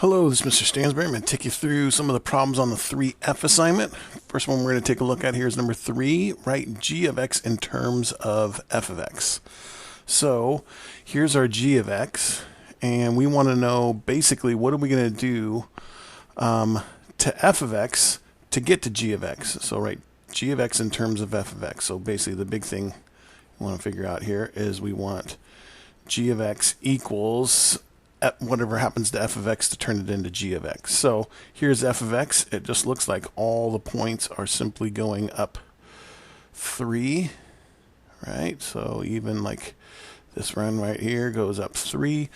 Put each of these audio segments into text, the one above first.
Hello, this is Mr. Stansbury. I'm going to take you through some of the problems on the 3F assignment. First one we're going to take a look at here is number 3. Write g of x in terms of f of x. So here's our g of x, and we want to know basically what are we going to do to f of x to get to g of x. So write g of x in terms of f of x. So basically the big thing we want to figure out here is we want g of x equals whatever happens to f of x to turn it into g of x. So here's f of x. It just looks like all the points are simply going up 3, right? So even like this run right here goes up 3.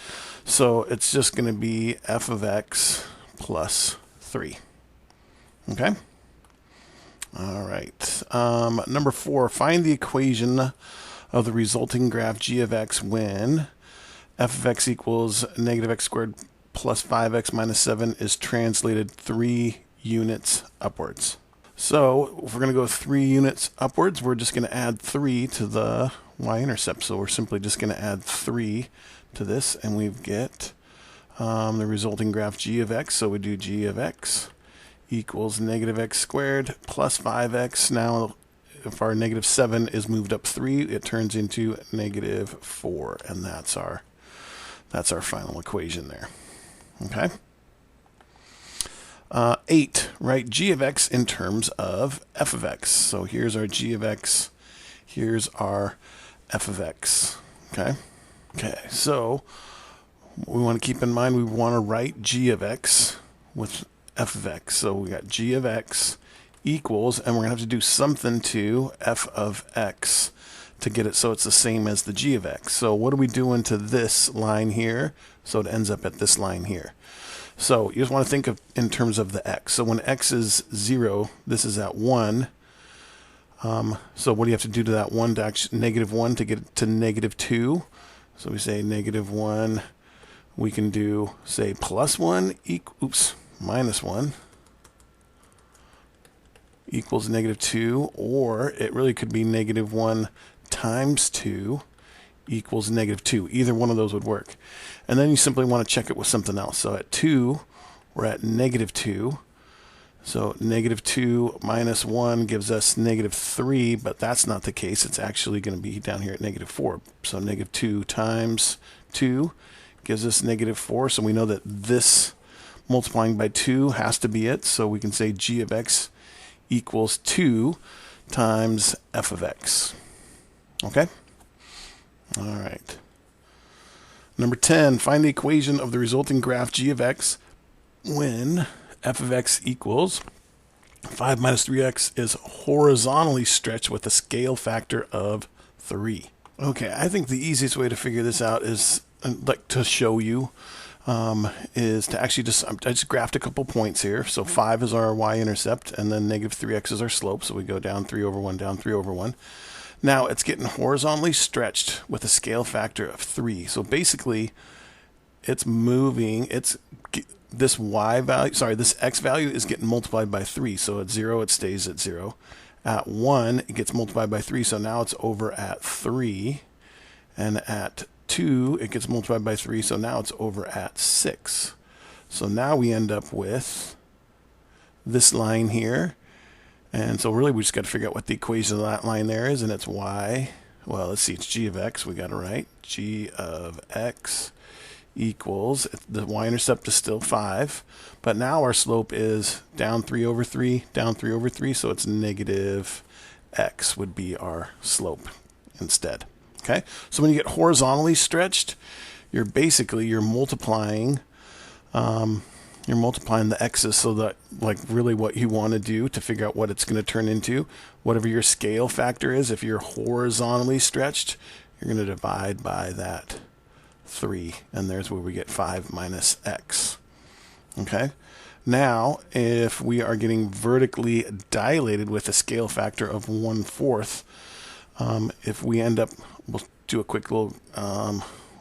So it's just going to be f of x plus 3. Okay? All right. Number 4, find the equation of the resulting graph g of x when f of x equals negative x squared plus 5x minus 7 is translated 3 units upwards. So if we're going to go 3 units upwards, we're just going to add 3 to the y-intercept. So we're simply just going to add 3 to this, and we get the resulting graph g of x. So we do g of x equals negative x squared plus 5x. Now if our negative 7 is moved up 3, it turns into negative 4, and that's our final equation there. Okay. 8, write g of x in terms of f of x. So here's our g of x. Here's our f of x. Okay. Okay. So we want to keep in mind we want to write g of x with f of x. So we got g of x equals, and we're going to have to do something to f of x to get it so it's the same as the g of x. So what are we doing to this line here? So it ends up at this line here. So you just want to think of in terms of the x. So when x is 0, this is at 1. So what do you have to do to that 1 to actually negative 1 to get to negative 2? So we say negative 1. We can do, say, plus 1, minus 1 equals negative 2, or it really could be negative 1 times 2 equals negative 2. Either one of those would work. And then you simply want to check it with something else. So at 2, we're at negative 2. So negative 2 minus 1 gives us negative 3, but that's not the case. It's actually going to be down here at negative 4. So negative 2 times 2 gives us negative 4. So we know that this multiplying by 2 has to be it. So we can say g of x equals 2 times f of x. Okay? All right. Number 10, find the equation of the resulting graph g of x when f of x equals 5 minus 3x is horizontally stretched with a scale factor of 3. Okay, I think the easiest way to figure this out is, like, to show you, is to actually I just graphed a couple points here. So 5 is our y-intercept, and then negative 3x is our slope. So we go down 3 over 1, down 3 over 1. Now it's getting horizontally stretched with a scale factor of 3. So basically, it's moving. This y value, this x value is getting multiplied by 3. So at 0, it stays at 0. At 1, it gets multiplied by 3. So now it's over at 3, and at 2, it gets multiplied by 3, so now it's over at 6. So now we end up with this line here. And so really we just got to figure out what the equation of that line there is, and it's y. Well, let's see, it's g of x. We got it right. G of x equals, the y-intercept is still 5, but now our slope is down 3 over 3, down 3 over 3, so it's negative x would be our slope instead. Okay, so when you get horizontally stretched, you're multiplying the x's, so that, like, really what you want to do to figure out what it's going to turn into, whatever your scale factor is, if you're horizontally stretched, you're going to divide by that 3, and there's where we get 5 minus x. Okay, now if we are getting vertically dilated with a scale factor of 1/4, if we end up, we'll do a quick little,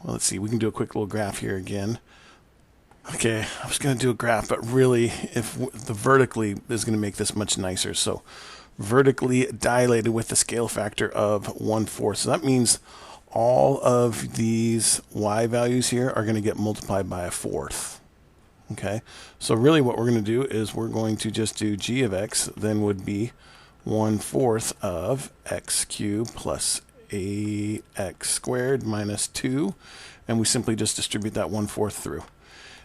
let's see, we can do a quick little graph here again. Okay, I was going to do a graph, but really, if the vertically is going to make this much nicer. So vertically dilated with a scale factor of 1/4. So that means all of these y values here are going to get multiplied by 1/4. Okay, so really what we're going to do is we're going to just do g of x then would be 1/4 of x cubed plus 8x squared minus 2, and we simply just distribute that 1/4 through,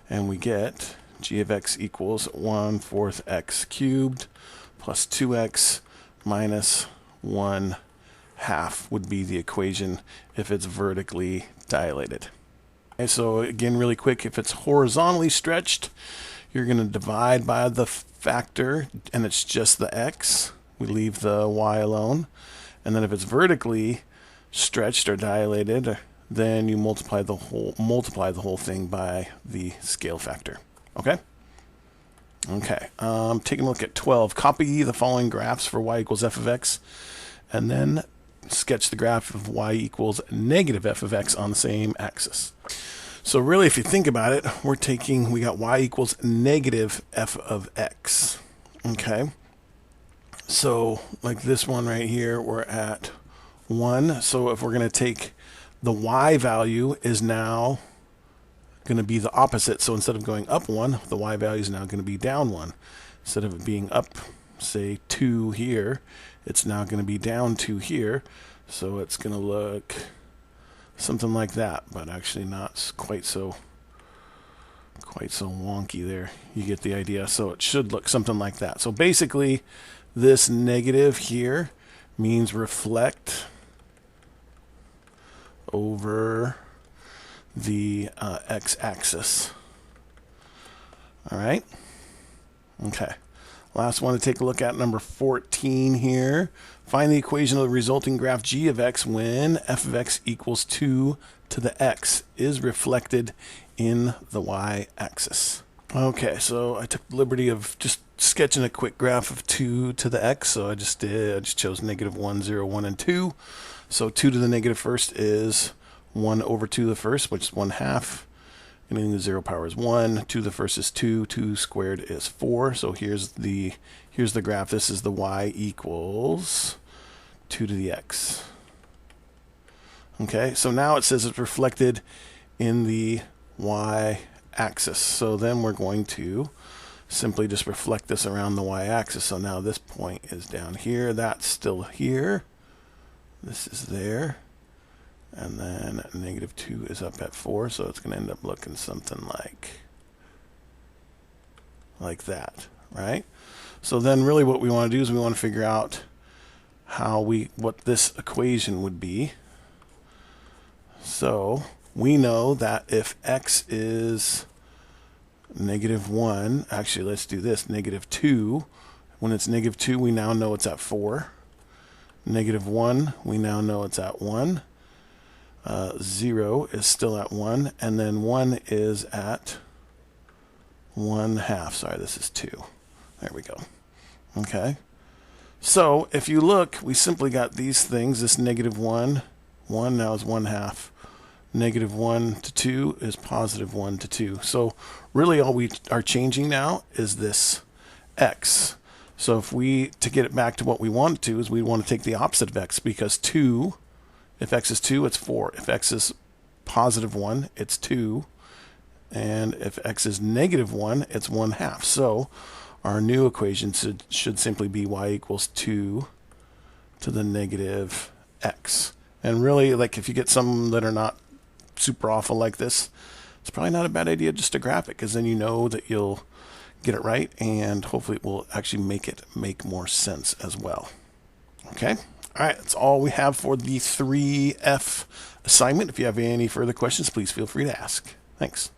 and we get g of x equals 1/4 x cubed plus 2x minus 1/2 would be the equation if it's vertically dilated. Okay, so again, really quick, if it's horizontally stretched, you're going to divide by the factor, and it's just the x. We leave the y alone. And then if it's vertically stretched or dilated, then you multiply the whole thing by the scale factor. Okay? Okay. Taking a look at 12. Copy the following graphs for y equals f of x, and then sketch the graph of y equals negative f of x on the same axis. So really, if you think about it, we got y equals negative f of x. Okay? So like this one right here, we're at 1. So if we're going to take the y value is now going to be the opposite. So instead of going up 1, the y value is now going to be down 1. Instead of it being up, say 2 here, it's now going to be down 2 here. So it's going to look something like that, but actually not quite so wonky there. You get the idea. So it should look something like that. So basically, this negative here means reflect over the x-axis. All right. Okay. Last one to take a look at, number 14 here. Find the equation of the resulting graph g of x when f of x equals 2 to the x is reflected in the y-axis. Okay, so I took the liberty of just sketching a quick graph of 2 to the x. So I just chose negative 1, 0, 1, and 2. So 2 to the negative first is 1 over 2 to the first, which is 1/2. Anything to the 0 power is 1. 2 to the first is 2. 2 squared is 4. So here's the graph. This is the y equals 2 to the x. Okay, so now it says it's reflected in the y-axis. So then we're going to simply just reflect this around the y-axis. So now this point is down here. That's still here. This is there. And then negative 2 is up at 4, so it's going to end up looking something like that, right? So then really what we want to do is we want to figure out what this equation would be. So we know that if x is negative 1, actually let's do this, negative 2. When it's negative 2, we now know it's at 4. Negative 1, we now know it's at 1. 0 is still at 1, and then 1 is at 1/2. Sorry, this is 2. There we go. Okay. So if you look, we simply got these things. This negative 1 now is 1/2. Negative 1 to 2 is positive 1 to 2. So really all we are changing now is this x. So to get it back to what we want to is we want to take the opposite of x, because 2, if x is 2, it's 4. If x is positive 1, it's 2. And if x is negative 1, it's 1/2. So our new equation should simply be y equals 2 to the negative x. And really, like if you get some that are not super awful like this, it's probably not a bad idea just to graph it, because then you know that you'll get it right, and hopefully it will actually make more sense as well. Okay? All right, that's all we have for the 3F assignment. If you have any further questions, please feel free to ask. Thanks.